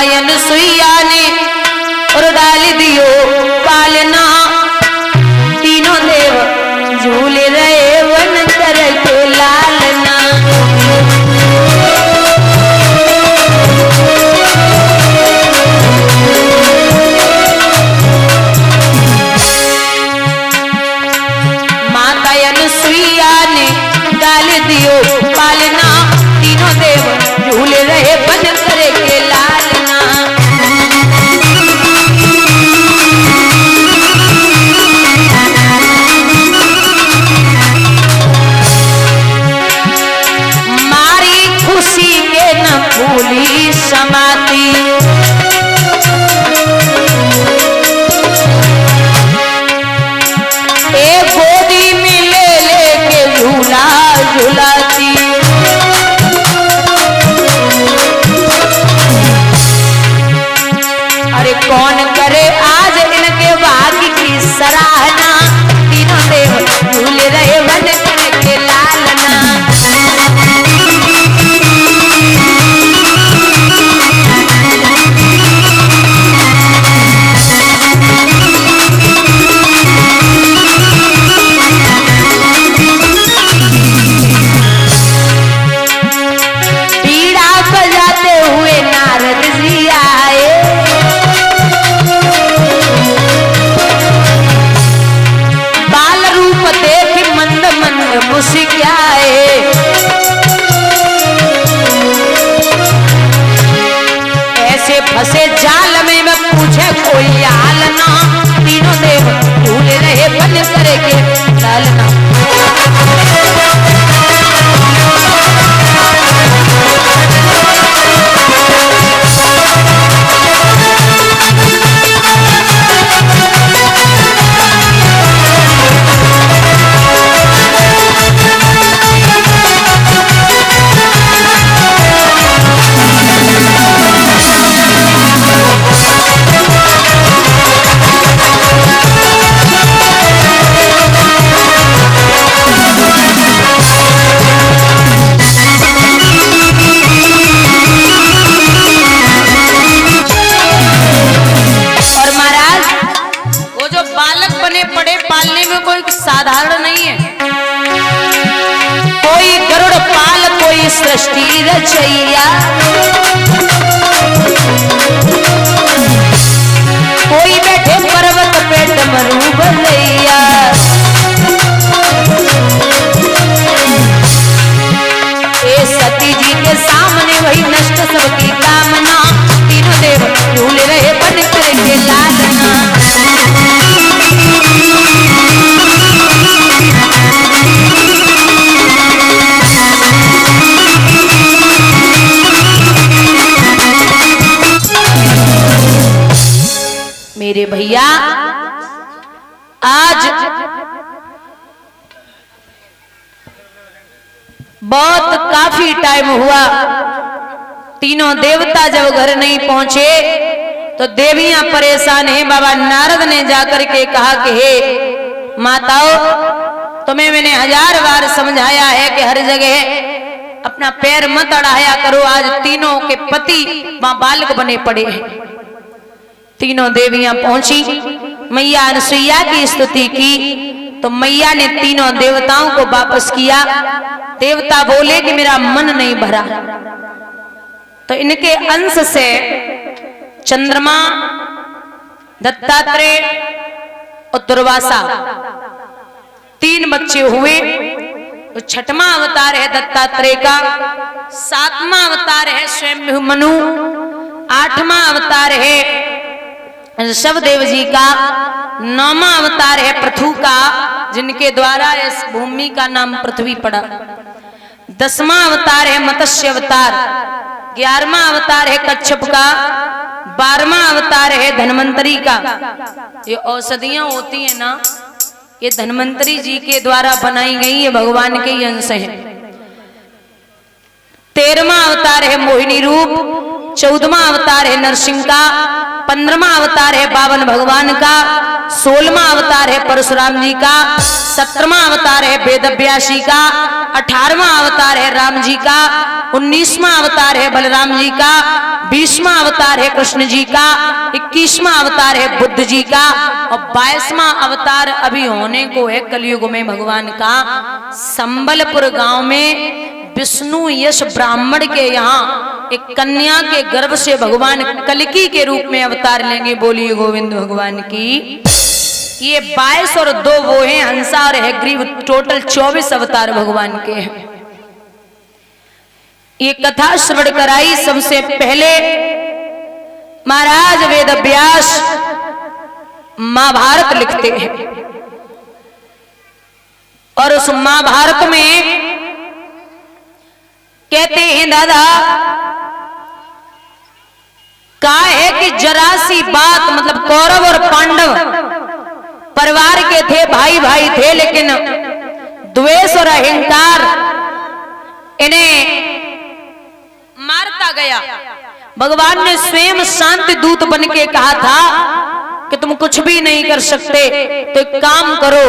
मायन सुइया ने और डाल दियो पालना, तीनों देव झूल रहे वन कर के लालना। माता अनुसुईया ने डाल दियो पालना, तीनों देव झूल रहे वन कर के लालना। खुशी के न भूली समाती, एक गोदी में ले लेके झूला झुलाती। अरे कौन करे आज इनके भाग्य की सराहना, तीनों देव झूल रहे वन के लालना। ऐसे फंसे जाल में मैं पूछे कोई हाल ना, तीनों देव झूल रहे बन करके लालना। साधारण नहीं है, कोई गरुड़ पाल कोई सृष्टि रचैया, कोई बैठे पर्वत पे डमरू बजैया। ए सती जी के सामने वही नष्ट सबकी कामना, तीनों देव झूल रहे बन करके लालना। मेरे भैया आज बहुत काफी टाइम हुआ, तीनों देवता जब घर नहीं पहुंचे तो देवियां परेशान हैं। बाबा नारद ने जाकर के कहा कि हे माताओं, तुम्हें मैंने 1000 बार समझाया है कि हर जगह अपना पैर मत अड़ाया करो। आज तीनों के पति वहां बालक बने पड़े हैं। तीनों देवियां पहुंची, मैया अनुसुईया की स्तुति की तो मैया ने तीनों देवताओं को वापस किया। देवता बोले कि मेरा मन नहीं भरा, तो इनके अंश से चंद्रमा, दत्तात्रेय और दुर्वासा 3 बच्चे हुए। तो 6वां अवतार है दत्तात्रेय का, 7वां अवतार है स्वयं मनु, 8वां अवतार है ऋषभदेव जी का, 9वां अवतार है पृथु का, जिनके द्वारा इस भूमि का नाम पृथ्वी पड़ा। 10वां अवतार है मत्स्य अवतार, 11वां अवतार है कच्छप का, 12वां अवतार है धन्वंतरी का। ये औषधियां होती है ना, ये धन्वंतरी जी के द्वारा बनाई गई, ये भगवान के अंश हैं। 13वां अवतार है मोहिनी रूप, 14वां अवतार है नरसिंह का, 15वां अवतार है बावन भगवान का, 16वां अवतार है परशुराम जी का, 17वां अवतार है वेदव्यासी का, 18वां अवतार है राम जी का, 19वां अवतार है बलराम जी का, 20वां अवतार है कृष्ण जी का, 21वां अवतार है बुद्ध जी का और 22वां अवतार अभी होने को है कलयुग में भगवान का। संबलपुर गांव में विष्णु यश ब्राह्मण के यहाँ एक कन्या के गर्भ से भगवान कल्कि के रूप में अवतार लेंगे। बोलिए गोविंद भगवान की। ये 22 और 2 वो हैं हंसा और हयग्रीव, टोटल 24 अवतार भगवान के हैं। ये कथा श्रवण कराई सबसे पहले महाराज वेद व्यास महाभारत लिखते हैं और उस महाभारत में कहते हैं दादा कहा है कि जरा सी बात, मतलब कौरव और पांडव परिवार के थे, भाई भाई थे, लेकिन द्वेष और अहंकार इन्हें मारता गया। भगवान ने स्वयं शांति दूत बन के कहा था कि तुम कुछ भी नहीं कर सकते, तो एक काम करो,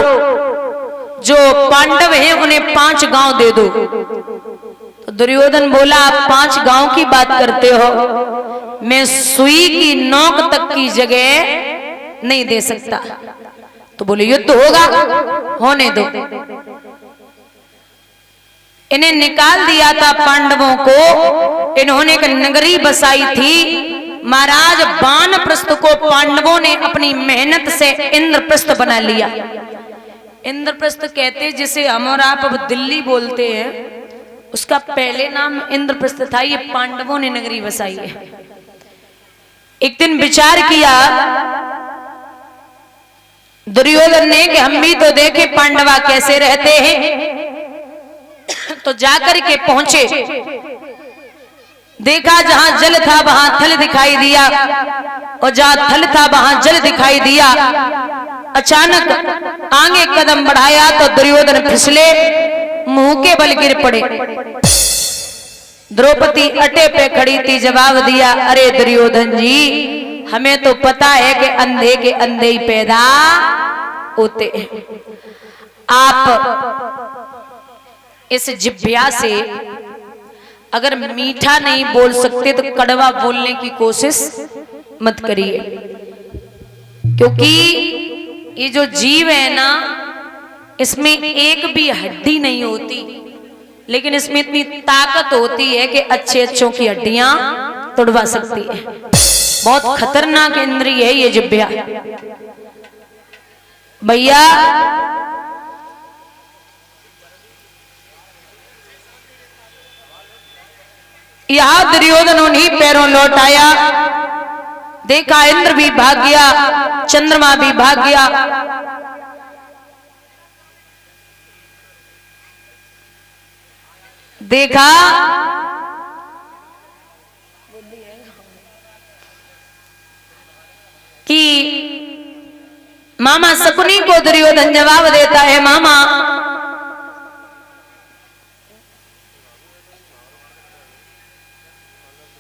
जो पांडव हैं उन्हें 5 गांव दे दो। तो दुर्योधन बोला आप 5 गांव की बात करते हो, मैं सुई की नोक तक की जगह नहीं दे सकता। तो बोले युद्ध होगा, होने दो। इन्हें निकाल दिया था पांडवों को, इन्होंने एक नगरी बसाई थी। महाराज वानप्रस्थ को पांडवों ने अपनी मेहनत से इंद्रप्रस्थ बना लिया। इंद्रप्रस्थ कहते जिसे हम और आप अब दिल्ली बोलते हैं, उसका पहले नाम इंद्रप्रस्थ था। ये पांडवों ने नगरी बसाई है। एक दिन विचार किया दुर्योधन ने कि हम भी तो देखे पांडवा कैसे रहते हैं। तो जाकर के पहुंचे, देखा जहां जल था वहां थल दिखाई दिया और जहां थल था वहां जल दिखाई दिया। अचानक आगे कदम बढ़ाया तो दुर्योधन फिसले, मुंह के बल गिर पड़े। द्रौपदी अटे पे खड़ी थी, जवाब दिया अरे दुर्योधन जी, हमें तो पता है कि अंधे के अंधे ही पैदा होते हैं। आप इस जिह्वा से अगर मीठा नहीं बोल सकते तो कड़वा बोलने की कोशिश मत करिए, क्योंकि ये जो जीव है ना, इसमें एक भी हड्डी नहीं होती, लेकिन इसमें इतनी ताकत होती है कि अच्छे अच्छों की हड्डियां तोड़वा सकती है। बहुत खतरनाक इंद्रिय है ये जिह्वा भैया। यहां दुर्योधन उन्हीं पैरों लौट आया, देखा इंद्र भी भाग गया, चंद्रमा भी भाग गया। देखा कि मामा शकुनी को दुर्योधन जवाब देता है, मामा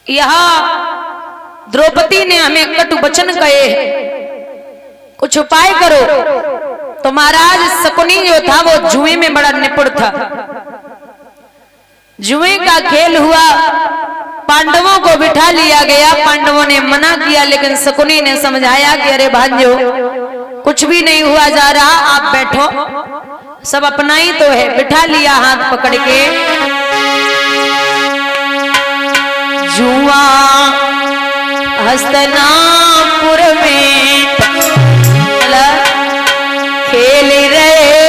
यहां द्रौपदी ने हमें कटु वचन कहे, कुछ उपाय करो। तो महाराज शकुनी जो था वो जुए में बड़ा निपुण था। जुए का खेल हुआ, पांडवों को बिठा लिया गया। पांडवों ने मना किया, लेकिन शकुनी ने समझाया कि अरे भांजो, कुछ भी नहीं हुआ जा रहा, आप बैठो, सब अपना ही तो है। बिठा लिया हाथ पकड़ के। जुआ हस्तिनापुर में खेल रहे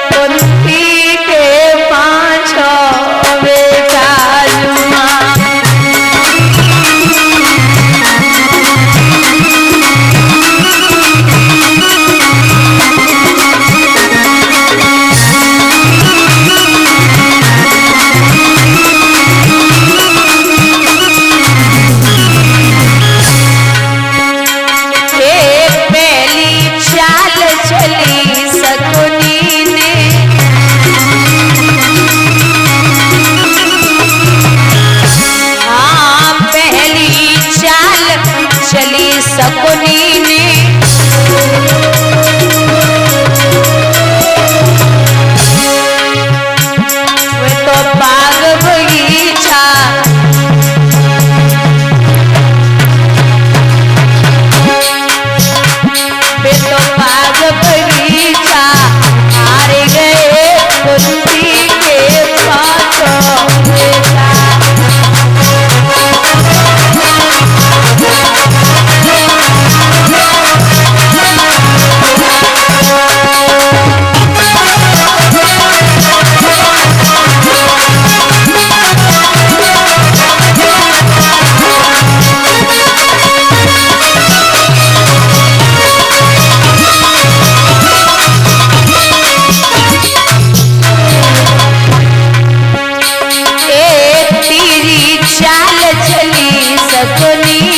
कुंती के 5 बेटा जुआ। अग्नि